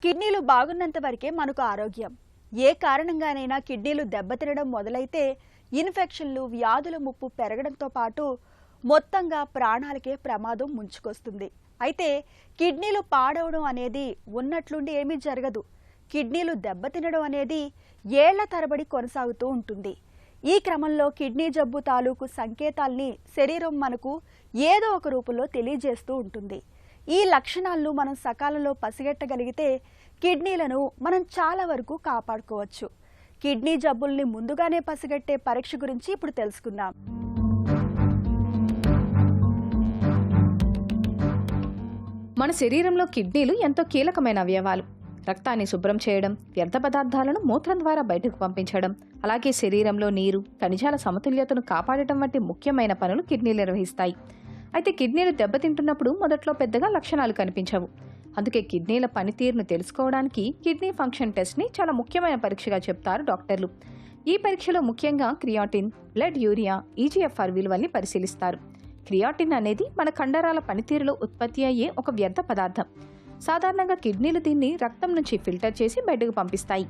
కిడ్నీలు బాగున్నంత వరకే మనకు ఆరోగ్యం. ఏ కారణంగానైనా కిడ్నీలు దెబ్బతినడం మొదలైతే ఇన్ఫెక్షన్లు, వ్యాధుల ముప్పు పెరగడంతో పాటు మొత్తంగా ప్రాణాలకే ప్రమాదం ముంచుకొస్తుంది. అయితే కిడ్నీలు పాడవడం అనేది ఉన్నట్లుండి ఏమీ జరగదు. కిడ్నీలు దెబ్బతినడం అనేది ఏళ్ల తరబడి కొనసాగుతూ ఉంటుంది. ఈ క్రమంలో కిడ్నీ జబ్బు తాలూకు సంకేతాల్ని శరీరం మనకు ఏదో ఒక రూపంలో తెలియజేస్తూ ఉంటుంది. ఈ లక్షణాలను మనం సకాలంలో పసిగట్టగలిగితే కిడ్నీలను మనం చాలా వరకు కాపాడుకోవచ్చు. కిడ్నీ జబ్బుల్ని ముందుగానే పసిగట్టే పరీక్ష గురించి ఇప్పుడు తెలుసుకుందాం. మన శరీరంలో కిడ్నీలు ఎంతో కీలకమైన అవయవాలు. రక్తాన్ని శుభ్రం చేయడం, వ్యర్థ పదార్థాలను మూత్రం ద్వారా బయటకు పంపించడం, అలాగే శరీరంలో నీరు, ఖనిజాల సమతుల్యతను కాపాడటం వంటి ముఖ్యమైన పనులు కిడ్నీలు నిర్వహిస్తాయి. అయితే కిడ్నీలు దెబ్బతింటున్నప్పుడు మొదట్లో పెద్దగా లక్షణాలు కనిపించవు. అందుకే కిడ్నీల పనితీరును తెలుసుకోవడానికి కిడ్నీ ఫంక్షన్ టెస్ట్ని చాలా ముఖ్యమైన పరీక్షగా చెప్తారు డాక్టర్లు. ఈ పరీక్షలో ముఖ్యంగా క్రియాటిన్, బ్లడ్ యూరియా, ఈజీఎఫ్ఆర్ విలువల్ని పరిశీలిస్తారు. క్రియాటిన్ అనేది మన కండరాల పనితీరులో ఉత్పత్తి అయ్యే ఒక వ్యర్థ పదార్థం. సాధారణంగా కిడ్నీలు దీన్ని రక్తం నుంచి ఫిల్టర్ చేసి బయటకు పంపిస్తాయి.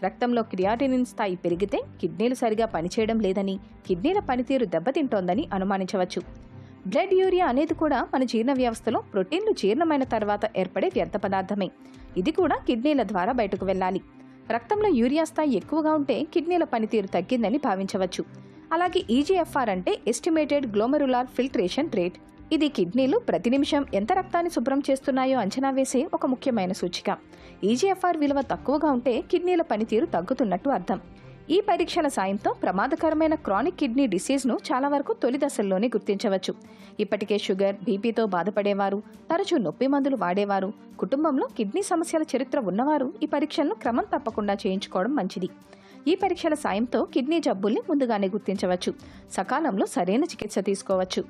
రక్తంలో క్రియాటినిన్ స్థాయి పెరిగితే కిడ్నీలు సరిగా పనిచేయడం లేదని, కిడ్నీల పనితీరు దెబ్బతింటోందని అనుమానించవచ్చు. బ్లడ్ యూరియా అనేది కూడా మన జీర్ణ వ్యవస్థలో ప్రోటీన్లు జీర్ణమైన తర్వాత ఏర్పడే వ్యర్థ పదార్థమే. ఇది కూడా కిడ్నీల ద్వారా బయటకు వెళ్ళాలి. రక్తంలో యూరియా స్థాయి ఎక్కువగా ఉంటే కిడ్నీల పనితీరు తగ్గిందని భావించవచ్చు. అలాగే ఈజీఎఫ్ఆర్ అంటే ఎస్టిమేటెడ్ గ్లోమెరులార్ ఫిల్ట్రేషన్ రేట్. ఇది కిడ్నీలు ప్రతి నిమిషం ఎంత రక్తాన్ని శుభ్రం చేస్తున్నాయో అంచనా వేసే ఒక ముఖ్యమైన సూచిక. ఈజీఎఫ్ఆర్ విలువ తక్కువగా ఉంటే కిడ్నీల పనితీరు తగ్గుతున్నట్టు అర్థం. ఈ పరీక్షల సాయంతో ప్రమాదకరమైన క్రానిక్ కిడ్నీ డిసీజ్ను చాలా వరకు తొలి దశల్లోనే గుర్తించవచ్చు. ఇప్పటికే షుగర్, బీపీతో బాధపడేవారు, తరచూ నొప్పి మందులు వాడేవారు, కుటుంబంలో కిడ్నీ సమస్యల చరిత్ర ఉన్నవారు ఈ పరీక్షలను క్రమం తప్పకుండా చేయించుకోవడం మంచిది. ఈ పరీక్షల సాయంతో కిడ్నీ జబ్బుల్ని ముందుగానే గుర్తించవచ్చు. సకాలంలో సరైన చికిత్స తీసుకోవచ్చు.